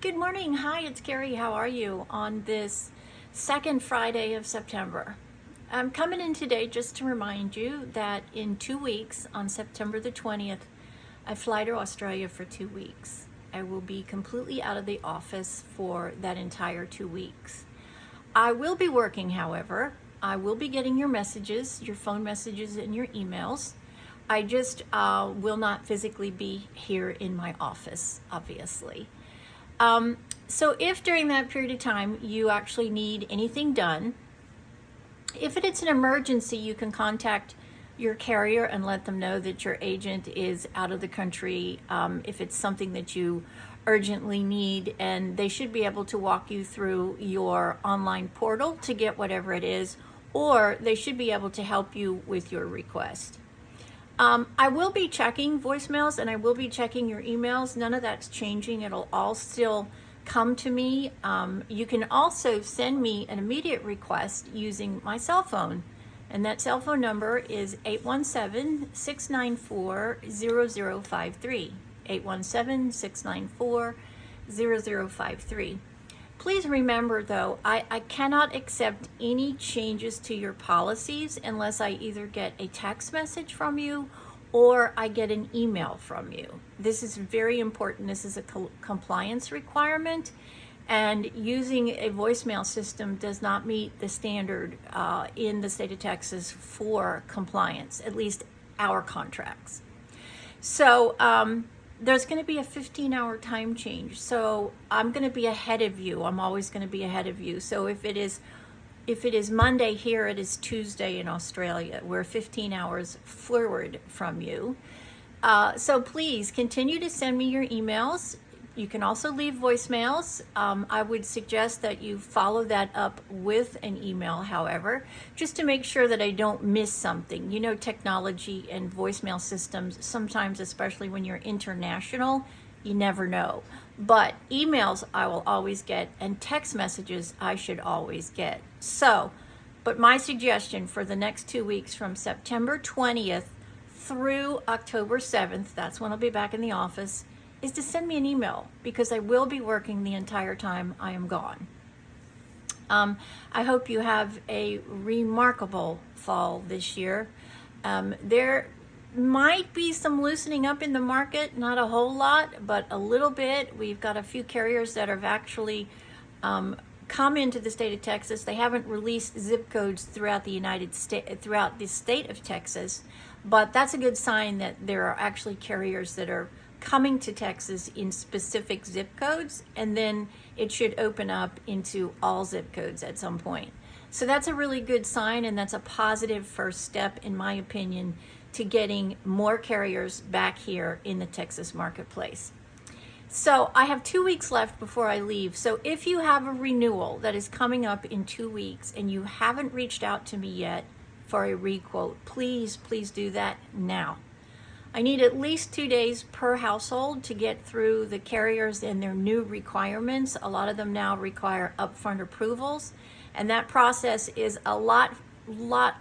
Good morning. Hi, it's Carrie. How are you on this second Friday of September? I'm coming in today just to remind you that in 2 weeks, on September the 20th, I fly to Australia for 2 weeks. I will be completely out of the office for that entire 2 weeks. I will be working, however. I will be getting your messages, your phone messages, and your emails. I just will not physically be here in my office, obviously. So if during that period of time you actually need anything done, if it's an emergency, you can contact your carrier and let them know that your agent is out of the country. If it's something that you urgently need, and they should be able to walk you through your online portal to get whatever it is, or they should be able to help you with your request. I will be checking voicemails and I will be checking your emails. None of that's changing. It'll all still come to me. You can also send me an immediate request using my cell phone. And that cell phone number is 817-694-0053. 817-694-0053. Please remember, though, I cannot accept any changes to your policies unless I either get a text message from you or I get an email from you. This is very important. This is a compliance requirement, and using a voicemail system does not meet the standard in the state of Texas for compliance, at least our contracts. So, there's going to be a 15-hour time change. So I'm going to be ahead of you. I'm always going to be ahead of you. So if it is Monday here, it is Tuesday in Australia. We're 15 hours forward from you. So please continue to send me your emails. You can also leave voicemails. I would suggest that you follow that up with an email, however, just to make sure that I don't miss something. You know, technology and voicemail systems, sometimes, especially when you're international, you never know. But emails I will always get, and text messages I should always get. So, but my suggestion for the next 2 weeks from September 20th through October 7th, that's when I'll be back in the office, is to send me an email, because I will be working the entire time I am gone. I hope you have a remarkable fall this year. There might be some loosening up in the market, not a whole lot, but a little bit. We've got a few carriers that have actually come into the state of Texas. They haven't released zip codes throughout the throughout the state of Texas, but that's a good sign that there are actually carriers that are coming to Texas in specific zip codes, and then it should open up into all zip codes at some point. So that's a really good sign, and that's a positive first step, in my opinion, to getting more carriers back here in the Texas marketplace. So I have 2 weeks left before I leave. So if you have a renewal that is coming up in 2 weeks and you haven't reached out to me yet for a requote, please do that now. I need at least 2 days per household to get through the carriers and their new requirements. A lot of them now require upfront approvals, and that process is a lot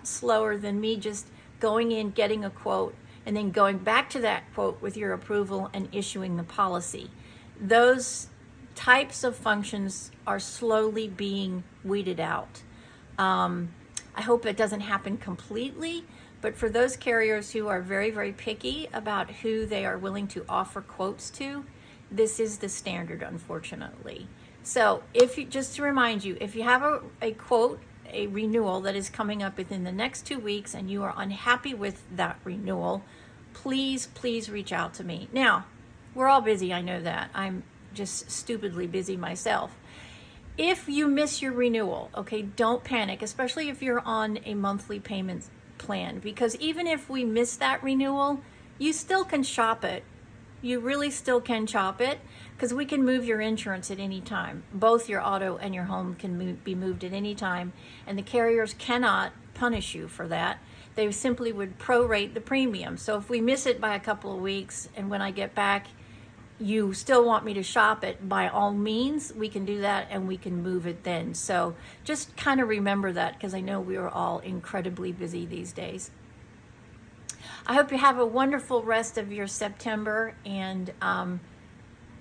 slower than me just going in, getting a quote, and then going back to that quote with your approval and issuing the policy. Those types of functions are slowly being weeded out. I hope it doesn't happen completely, but for those carriers who are very, very picky about who they are willing to offer quotes to, this is the standard, unfortunately. So just to remind you, if you have a quote, a renewal that is coming up within the next 2 weeks and you are unhappy with that renewal, please reach out to me. Now, we're all busy, I know that. I'm just stupidly busy myself. If you miss your renewal, okay, don't panic, especially if you're on a monthly payment plan, because even if we miss that renewal, you still can shop it. You really still can shop it, because we can move your insurance at any time. Both your auto and your home can be moved at any time, and the carriers cannot punish you for that. They simply would prorate the premium. So if we miss it by a couple of weeks, and when I get back you still want me to shop it, by all means, we can do that and we can move it then. So just kind of remember that, because I know we are all incredibly busy these days. I hope you have a wonderful rest of your September, and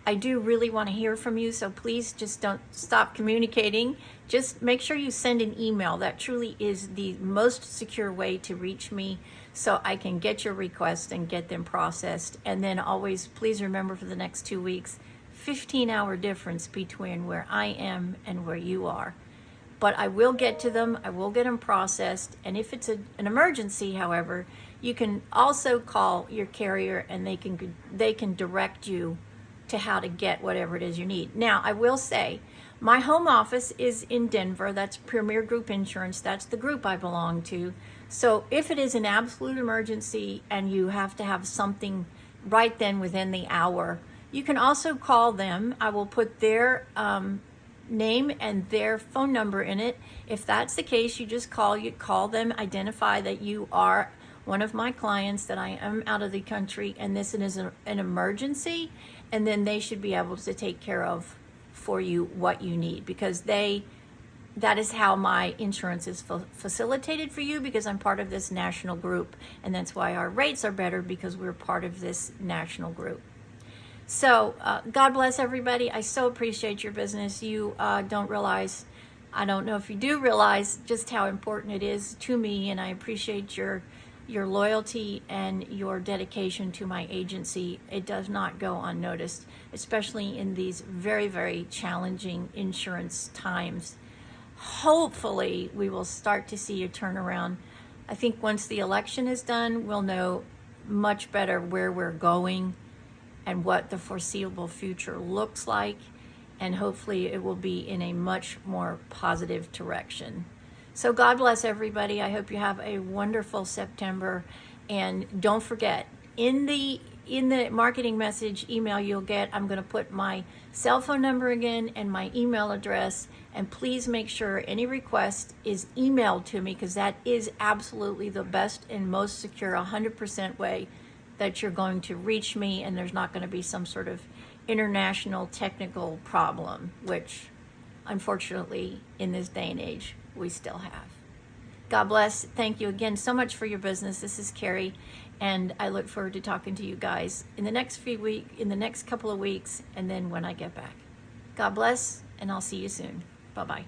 I do really want to hear from you, so please just don't stop communicating. Just make sure you send an email. That truly is the most secure way to reach me, so I can get your requests and get them processed. And then always, please remember for the next 2 weeks, 15-hour difference between where I am and where you are. But I will get to them, I will get them processed, and if it's an emergency, however, you can also call your carrier and they can direct you to how to get whatever it is you need. Now, I will say, my home office is in Denver. That's Premier Group Insurance. That's the group I belong to. So if it is an absolute emergency and you have to have something right then within the hour, you can also call them. I will put their name and their phone number in it. If that's the case, you call them, identify that you are one of my clients, that I am out of the country and this is an emergency, and then they should be able to take care of for you what you need, because that is how my insurance is facilitated for you, because I'm part of this national group, and that's why our rates are better, because we're part of this national group. So God bless everybody. I so appreciate your business. You don't realize, I don't know if you do realize just how important it is to me, and I appreciate your loyalty and your dedication to my agency. It does not go unnoticed, especially in these very, very challenging insurance times. Hopefully, we will start to see a turnaround. I think once the election is done, we'll know much better where we're going and what the foreseeable future looks like, and hopefully it will be in a much more positive direction. So God bless everybody. I hope you have a wonderful September, and don't forget, in the marketing message email you'll get, I'm going to put my cell phone number again and my email address, and please make sure any request is emailed to me, because that is absolutely the best and most secure 100% way that you're going to reach me, and there's not going to be some sort of international technical problem, which unfortunately in this day and age we still have. God bless. Thank you again so much for your business. This is Carrie, and I look forward to talking to you guys in the next couple of weeks, and then when I get back. God bless, and I'll see you soon. Bye-bye.